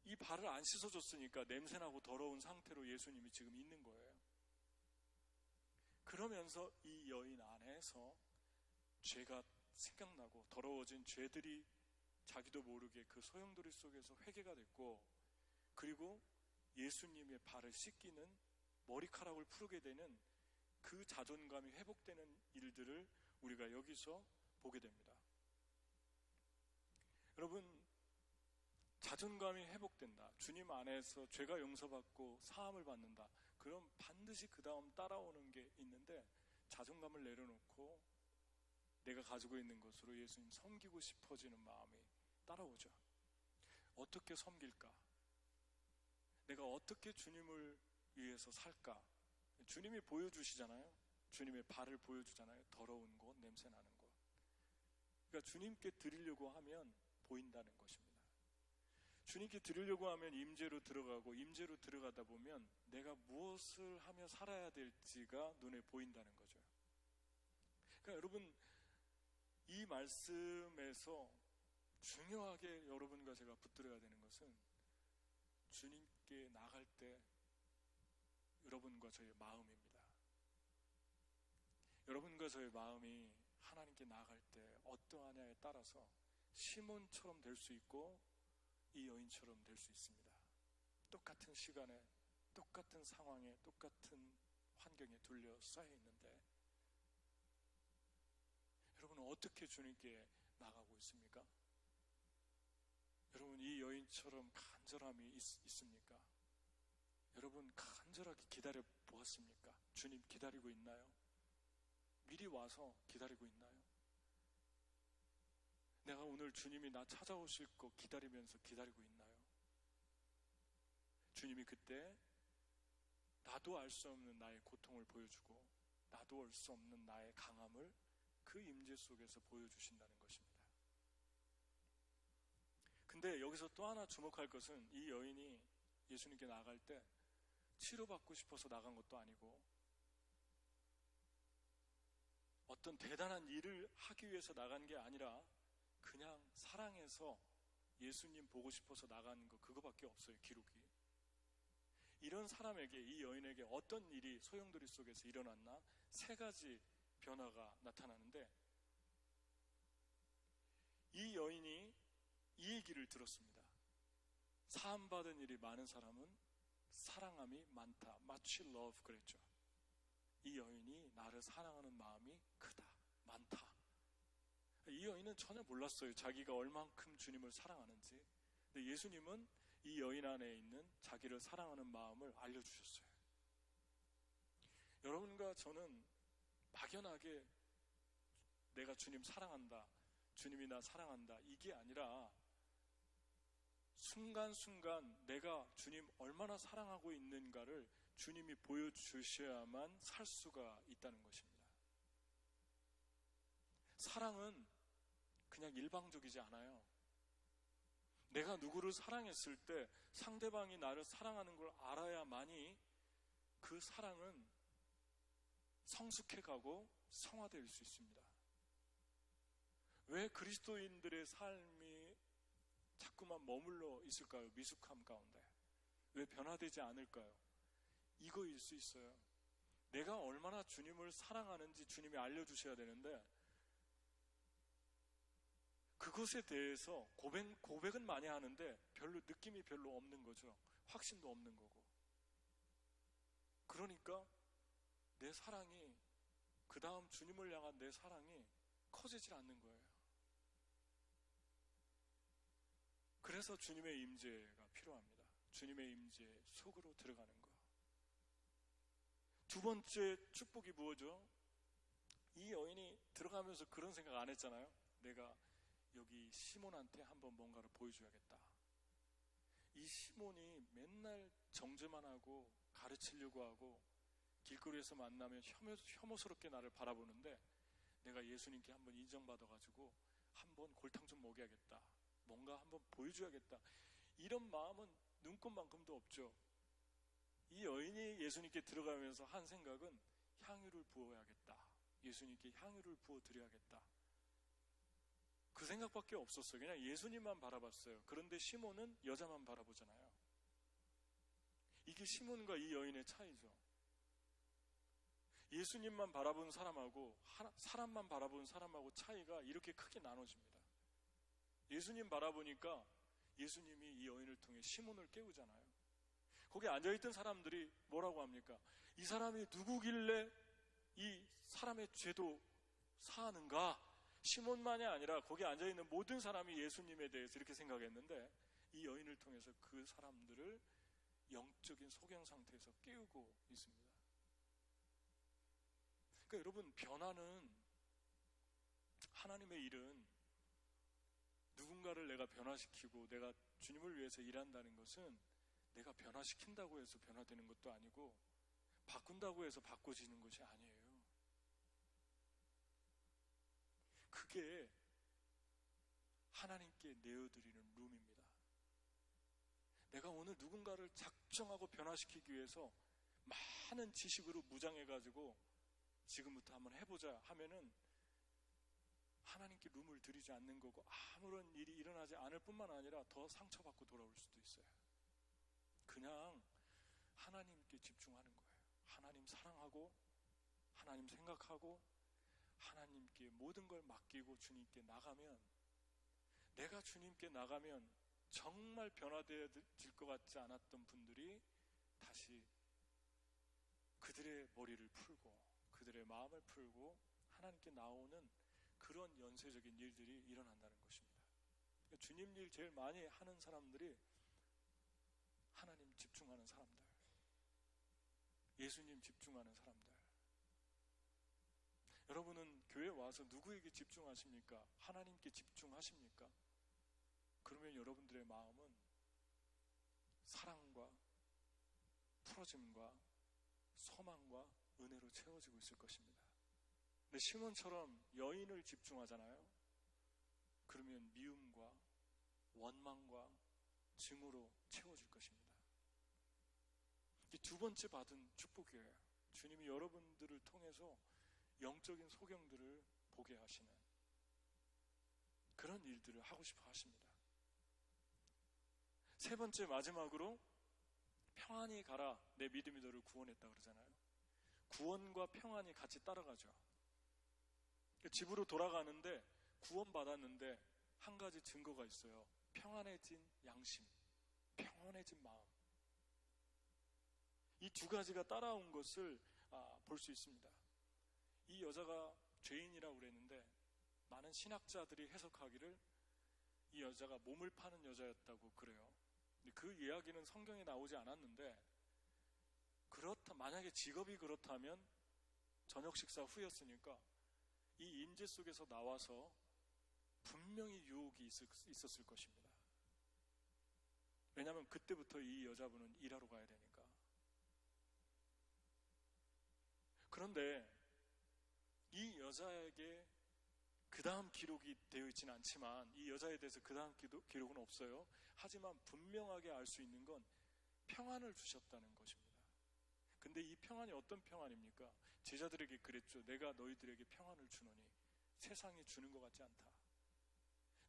이 발을 안 씻어줬으니까 냄새나고 더러운 상태로 예수님이 지금 있는 거예요. 그러면서 이 여인 안에서 죄가 생각나고 더러워진 죄들이 자기도 모르게 그 소용돌이 속에서 회개가 됐고, 그리고 예수님의 발을 씻기는, 머리카락을 푸르게 되는 그 자존감이 회복되는 일들을 우리가 여기서 보게 됩니다. 여러분, 자존감이 회복된다, 주님 안에서 죄가 용서받고 사함을 받는다, 그럼 반드시 그 다음 따라오는 게 있는데, 자존감을 내려놓고 내가 가지고 있는 것으로 예수님 섬기고 싶어지는 마음이 따라오죠. 어떻게 섬길까? 내가 어떻게 주님을 위해서 살까? 주님이 보여주시잖아요. 주님의 발을 보여주잖아요. 더러운 곳, 냄새 나는 곳. 그러니까 주님께 드리려고 하면 보인다는 것입니다. 주님께 드리려고 하면 임재로 들어가고, 임재로 들어가다 보면 내가 무엇을 하며 살아야 될지가 눈에 보인다는 거죠. 그러니까 여러분, 이 말씀에서 중요하게 여러분과 제가 붙들어야 되는 것은, 주님께 나갈 때 여러분과 저의 마음입니다. 여러분과 저의 마음이 하나님께 나갈 때 어떠하냐에 따라서 시몬처럼 될 수 있고 이 여인처럼 될 수 있습니다. 똑같은 시간에, 똑같은 상황에, 똑같은 환경에 둘러싸여 있는데, 여러분은 어떻게 주님께 나가고 있습니까? 여러분, 이 여인처럼 간절함이 있습니까? 여러분, 간절하게 기다려 보았습니까? 주님 기다리고 있나요? 미리 와서 기다리고 있나요? 내가 오늘 주님이 나 찾아오실 거 기다리면서 기다리고 있나요? 주님이 그때 나도 알 수 없는 나의 고통을 보여주고, 나도 알 수 없는 나의 강함을 그 임재 속에서 보여주신다는 것입니다. 근데 여기서 또 하나 주목할 것은, 이 여인이 예수님께 나갈 때 치료받고 싶어서 나간 것도 아니고, 어떤 대단한 일을 하기 위해서 나간 게 아니라 그냥 사랑해서 예수님 보고 싶어서 나간 거, 그거밖에 없어요, 기록이. 이런 사람에게, 이 여인에게 어떤 일이 소용돌이 속에서 일어났나? 세 가지 변화가 나타나는데, 이 여인이 이 얘기를 들었습니다. 사함받은 일이 많은 사람은 사랑함이 많다. much love 그랬죠. 이 여인이 나를 사랑하는 마음이 크다, 많다. 이 여인은 전혀 몰랐어요, 자기가 얼만큼 주님을 사랑하는지. 근데 예수님은 이 여인 안에 있는 자기를 사랑하는 마음을 알려주셨어요. 여러분과 저는 막연하게 내가 주님 사랑한다, 주님이 나 사랑한다, 이게 아니라 순간순간 내가 주님 얼마나 사랑하고 있는가를 주님이 보여주셔야만 살 수가 있다는 것입니다. 사랑은 그냥 일방적이지 않아요. 내가 누구를 사랑했을 때 상대방이 나를 사랑하는 걸 알아야만이 그 사랑은 성숙해가고 성화될 수 있습니다. 왜 그리스도인들의 삶이 자꾸만 머물러 있을까요? 미숙함 가운데. 왜 변화되지 않을까요? 이거일 수 있어요. 내가 얼마나 주님을 사랑하는지 주님이 알려주셔야 되는데, 그것에 대해서 고백은 많이 하는데 별로 느낌이 별로 없는 거죠. 확신도 없는 거고. 그러니까 내 사랑이, 그 다음 주님을 향한 내 사랑이 커지질 않는 거예요. 그래서 주님의 임재가 필요합니다. 주님의 임재 속으로 들어가는 거. 두 번째 축복이 뭐죠? 이 여인이 들어가면서 그런 생각 안 했잖아요. 내가 여기 시몬한테 한번 뭔가를 보여줘야겠다. 이 시몬이 맨날 정죄만 하고 가르치려고 하고 길거리에서 만나면 혐오스럽게 나를 바라보는데, 내가 예수님께 한번 인정받아가지고 한번 골탕 좀 먹여야겠다, 뭔가 한번 보여줘야겠다, 이런 마음은 눈꽃만큼도 없죠. 이 여인이 예수님께 들어가면서 한 생각은 향유를 부어야겠다, 예수님께 향유를 부어드려야겠다. 그 생각밖에 없었어요. 그냥 예수님만 바라봤어요. 그런데 시몬은 여자만 바라보잖아요. 이게 시몬과 이 여인의 차이죠. 예수님만 바라본 사람하고 사람만 바라본 사람하고 차이가 이렇게 크게 나눠집니다. 예수님 바라보니까 예수님이 이 여인을 통해 시몬을 깨우잖아요. 거기 앉아있던 사람들이 뭐라고 합니까? 이 사람이 누구길래 이 사람의 죄도 사하는가? 시몬만이 아니라 거기 앉아있는 모든 사람이 예수님에 대해서 이렇게 생각했는데 이 여인을 통해서 그 사람들을 영적인 소경 상태에서 깨우고 있습니다. 그러니까 여러분, 변화는, 하나님의 일은 누군가를 내가 변화시키고 내가 주님을 위해서 일한다는 것은 내가 변화시킨다고 해서 변화되는 것도 아니고 바꾼다고 해서 바꿔지는 것이 아니에요. 그게 하나님께 내어드리는 룸입니다. 내가 오늘 누군가를 작정하고 변화시키기 위해서 많은 지식으로 무장해가지고 지금부터 한번 해보자 하면은 하나님께 룸을 들이지 않는 거고 아무런 일이 일어나지 않을 뿐만 아니라 더 상처받고 돌아올 수도 있어요. 그냥 하나님께 집중하는 거예요. 하나님 사랑하고 하나님 생각하고 하나님께 모든 걸 맡기고 주님께 나가면, 내가 주님께 나가면 정말 변화되어질 것 같지 않았던 분들이 다시 그들의 머리를 풀고 그들의 마음을 풀고 하나님께 나오는 그런 연쇄적인 일들이 일어난다는 것입니다. 주님 일 제일 많이 하는 사람들이 하나님 집중하는 사람들, 예수님 집중하는 사람들. 여러분은 교회 와서 누구에게 집중하십니까? 하나님께 집중하십니까? 그러면 여러분들의 마음은 사랑과 풀어짐과 소망과 은혜로 채워지고 있을 것입니다. 근데 시몬처럼 여인을 집중하잖아요. 그러면 미움과 원망과 증오로 채워질 것입니다. 이 두 번째 받은 축복이에요. 주님이 여러분들을 통해서 영적인 소경들을 보게 하시는 그런 일들을 하고 싶어 하십니다. 세 번째, 마지막으로 평안히 가라, 내 믿음이 너를 구원했다 그러잖아요. 구원과 평안이 같이 따라가죠. 집으로 돌아가는데 구원받았는데 한 가지 증거가 있어요. 평안해진 양심, 평안해진 마음. 이 두 가지가 따라온 것을 볼 수 있습니다. 이 여자가 죄인이라고 그랬는데 많은 신학자들이 해석하기를 이 여자가 몸을 파는 여자였다고 그래요. 그 이야기는 성경에 나오지 않았는데, 만약에 직업이 그렇다면 저녁 식사 후였으니까 이 임재 속에서 나와서 분명히 유혹이 있었을 것입니다. 왜냐하면 그때부터 이 여자분은 일하러 가야 되니까. 그런데 이 여자에게 그 다음 기록이 되어 있지는 않지만, 이 여자에 대해서 그 다음 기록은 없어요. 하지만 분명하게 알 수 있는 건 평안을 주셨다는 것입니다. 근데 이 평안이 어떤 평안입니까? 제자들에게 그랬죠. 내가 너희들에게 평안을 주노니 세상이 주는 것 같지 않다.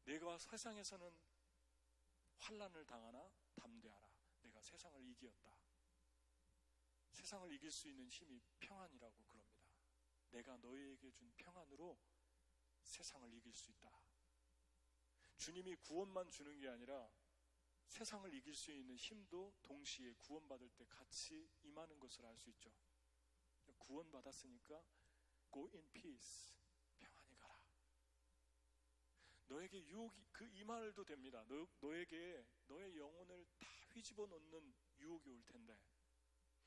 내가 세상에서는 환난을 당하나 담대하라. 내가 세상을 이기었다. 세상을 이길 수 있는 힘이 평안이라고 그럽니다. 내가 너희에게 준 평안으로 세상을 이길 수 있다. 주님이 구원만 주는 게 아니라 세상을 이길 수 있는 힘도 동시에 구원받을 때 같이 임하는 것을 알 수 있죠. 구원받았으니까 go in peace, 평안히 가라. 너에게 유혹이, 이 말도 됩니다. 너에게 너의 영혼을 다 휘집어 놓는 유혹이 올 텐데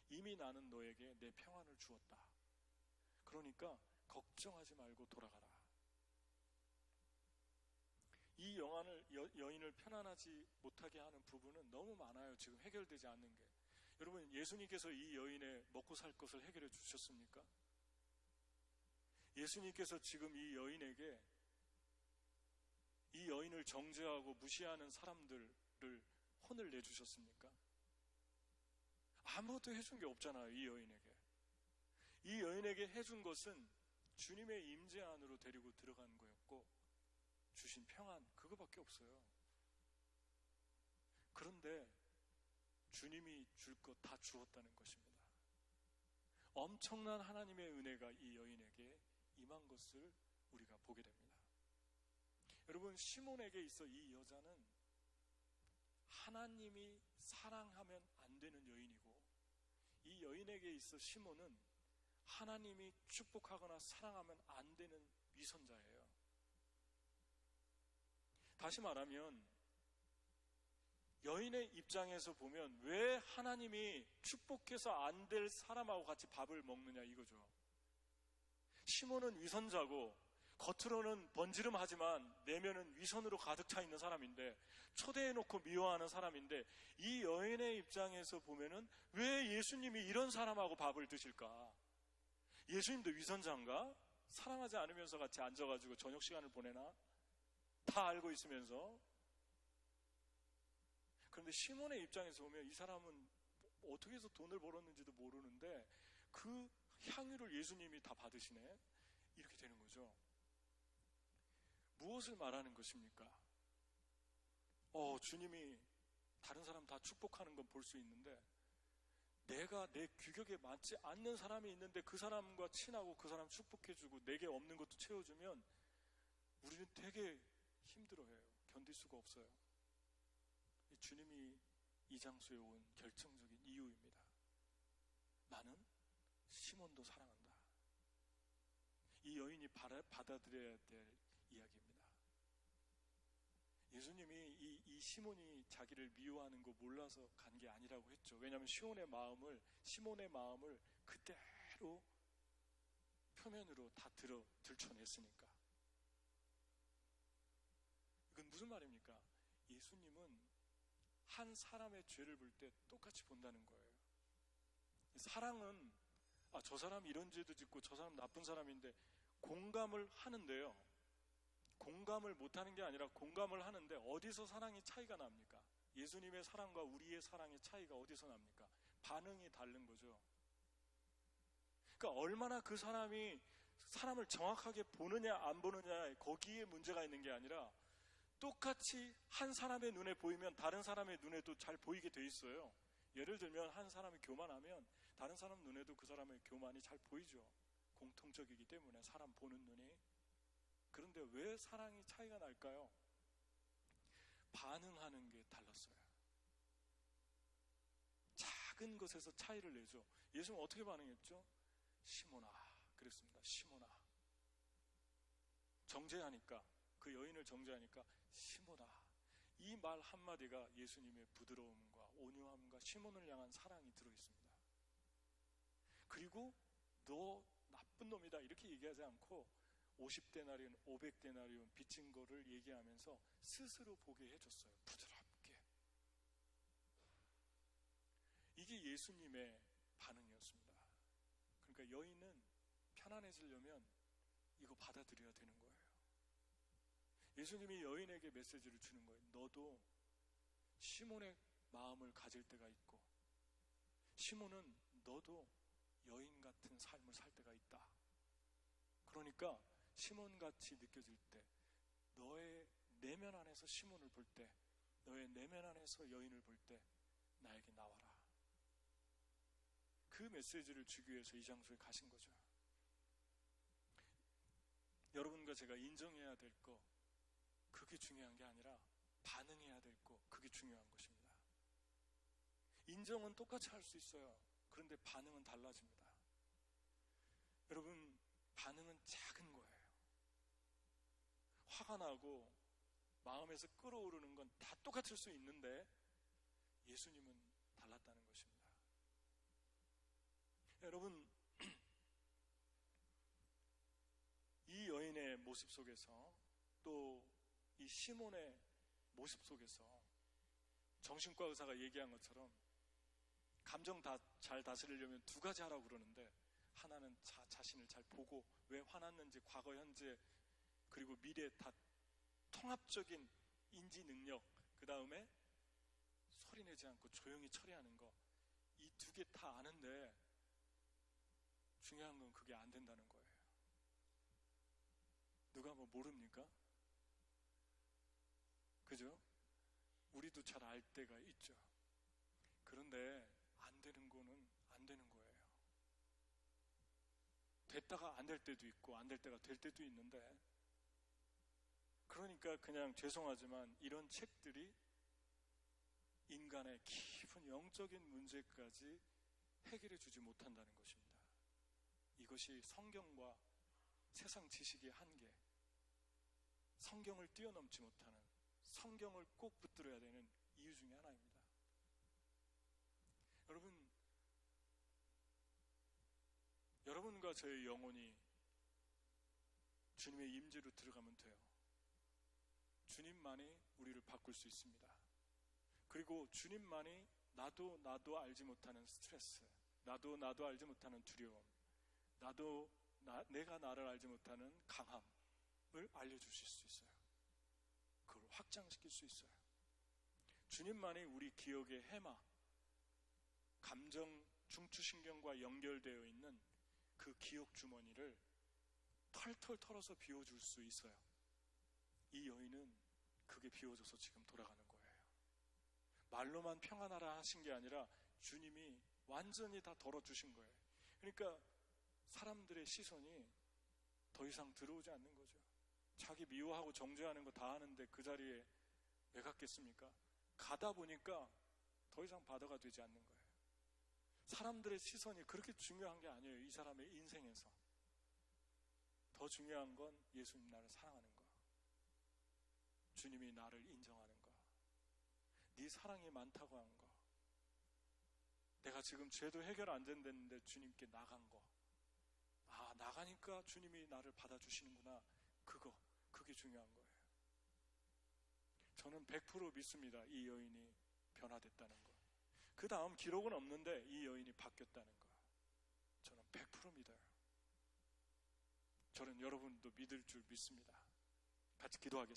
이미 나는 너에게 내 평안을 주었다. 그러니까 걱정하지 말고 돌아가라. 이 여인을 편안하지 못하게 하는 부분은 너무 많아요. 지금 해결되지 않는 게. 여러분, 예수님께서 이 여인의 먹고 살 것을 해결해 주셨습니까? 예수님께서 지금 이 여인에게, 이 여인을 정죄하고 무시하는 사람들을 혼을 내주셨습니까? 아무것도 해준 게 없잖아요. 이 여인에게 해준 것은 주님의 임재 안으로 데리고 들어간 거였고, 주신 평안, 그거밖에 없어요. 그런데 주님이 줄 것 다 주었다는 것입니다. 엄청난 하나님의 은혜가 이 여인에게 임한 것을 우리가 보게 됩니다. 여러분, 시몬에게 있어 이 여자는 하나님이 사랑하면 안 되는 여인이고, 이 여인에게 있어 시몬은 하나님이 축복하거나 사랑하면 안 되는 위선자예요. 다시 말하면 여인의 입장에서 보면 왜 하나님이 축복해서 안 될 사람하고 같이 밥을 먹느냐 이거죠. 시몬은 위선자고 겉으로는 번지름하지만 내면은 위선으로 가득 차 있는 사람인데, 초대해놓고 미워하는 사람인데, 이 여인의 입장에서 보면은 왜 예수님이 이런 사람하고 밥을 드실까? 예수님도 위선자인가? 사랑하지 않으면서 같이 앉아가지고 저녁 시간을 보내나? 다 알고 있으면서. 그런데 시몬의 입장에서 보면 이 사람은 어떻게 해서 돈을 벌었는지도 모르는데 그 향유를 예수님이 다 받으시네? 이렇게 되는 거죠. 무엇을 말하는 것입니까? 주님이 다른 사람 다 축복하는 건 볼 수 있는데, 내가 내 규격에 맞지 않는 사람이 있는데 그 사람과 친하고 그 사람 축복해주고 내게 없는 것도 채워주면 우리는 되게 힘들어해요. 견딜 수가 없어요. 주님이 이 장소에 온 결정적인 이유입니다. 나는 시몬도 사랑한다. 이 여인이 받아들여야 될 이야기입니다. 예수님이 이 시몬이 자기를 미워하는 거 몰라서 간 게 아니라고 했죠. 왜냐하면 시몬의 마음을 그대로 표면으로 다 들춰냈으니까. 이건 무슨 말입니까? 예수님은 한 사람의 죄를 볼 때 똑같이 본다는 거예요. 사랑은 저 사람이 이런 죄도 짓고 저 사람 나쁜 사람인데 공감을 하는데요, 공감을 못하는 게 아니라 공감을 하는데 어디서 사랑이 차이가 납니까? 예수님의 사랑과 우리의 사랑의 차이가 어디서 납니까? 반응이 다른 거죠. 그러니까 얼마나 그 사람이 사람을 정확하게 보느냐 안 보느냐, 거기에 문제가 있는 게 아니라 똑같이 한 사람의 눈에 보이면 다른 사람의 눈에도 잘 보이게 돼 있어요. 예를 들면 한 사람이 교만하면 다른 사람 눈에도 그 사람의 교만이 잘 보이죠. 공통적이기 때문에 사람 보는 눈이. 그런데 왜 사랑이 차이가 날까요? 반응하는 게 달랐어요. 작은 것에서 차이를 내죠. 예수님은 어떻게 반응했죠? 시몬아, 그랬습니다. 시몬아. 정죄하니까, 그 여인을 정죄하니까 시몬아, 이 말 한마디가 예수님의 부드러움과 온유함과 시몬을 향한 사랑이 들어있습니다. 그리고 너 나쁜 놈이다 이렇게 얘기하지 않고 50데나리온, 500데나리온 빚진 거를 얘기하면서 스스로 보게 해줬어요. 부드럽게. 이게 예수님의 반응이었습니다. 그러니까 여인은 편안해지려면 이거 받아들여야 되는 거예요. 예수님이 여인에게 메시지를 주는 거예요. 너도 시몬의 마음을 가질 때가 있고, 시몬은 너도 여인 같은 삶을 살 때가 있다. 그러니까 시몬같이 느껴질 때, 너의 내면 안에서 시몬을 볼 때, 너의 내면 안에서 여인을 볼 때 나에게 나와라. 그 메시지를 주기 위해서 이 장소에 가신 거죠. 여러분과 제가 인정해야 될 거, 그게 중요한 게 아니라 반응해야 될 거, 그게 중요한 것입니다. 인정은 똑같이 할 수 있어요. 그런데 반응은 달라집니다. 여러분, 반응은 작은 거예요. 화가 나고 마음에서 끓어오르는 건 다 똑같을 수 있는데 예수님은 달랐다는 것입니다. 여러분, 이 여인의 모습 속에서, 또 이 시몬의 모습 속에서 정신과 의사가 얘기한 것처럼 감정 잘 다스리려면 두 가지 하라고 그러는데, 하나는 자신을 잘 보고 왜 화났는지 과거, 현재, 그리고 미래 다 통합적인 인지 능력, 그 다음에 소리내지 않고 조용히 처리하는 거, 이 두 개 다 아는데 중요한 건 그게 안 된다는 거예요. 누가 뭐 모릅니까? 그죠? 우리도 잘 알 때가 있죠. 그런데 안 되는 거는 안 되는 거예요. 됐다가 안 될 때도 있고 안 될 때가 될 때도 있는데, 그러니까 그냥 죄송하지만 이런 책들이 인간의 깊은 영적인 문제까지 해결해 주지 못한다는 것입니다. 이것이 성경과 세상 지식의 한계, 성경을 뛰어넘지 못하는, 성경을 꼭 붙들어야 되는 이유 중에 하나입니다. 여러분과 저의 영혼이 주님의 임재로 들어가면 돼요. 주님만이 우리를 바꿀 수 있습니다. 그리고 주님만이 나도 알지 못하는 스트레스, 나도 알지 못하는 두려움, 내가 나를 알지 못하는 강함을 알려주실 수 있어요. 그걸 확장시킬 수 있어요. 주님만이 우리 기억의 해마, 감정 중추신경과 연결되어 있는 그 기억 주머니를 털털 털어서 비워줄 수 있어요. 이 여인은 그게 비워져서 지금 돌아가는 거예요. 말로만 평안하라 하신 게 아니라 주님이 완전히 다 덜어주신 거예요. 그러니까 사람들의 시선이 더 이상 들어오지 않는 거죠. 자기 미워하고 정죄하는 거 다 하는데 그 자리에 왜 갔겠습니까? 가다 보니까 더 이상 바다가 되지 않는 거예요. 사람들의 시선이 그렇게 중요한 게 아니에요. 이 사람의 인생에서 더 중요한 건 예수님 나를 사랑하는 거, 주님이 나를 인정하는 거, 네 사랑이 많다고 한 거, 내가 지금 죄도 해결 안 된다는데 주님께 나간 거, 나가니까 주님이 나를 받아주시는구나, 그게 중요한 거예요. 저는 100% 믿습니다. 이 여인이 변화됐다는 거. 그 다음 기록은 없는데 이 여인이 바뀌었다는 거, 저는 100% 믿어요. 저는 여러분도 믿을 줄 믿습니다. 같이 기도하겠습니다.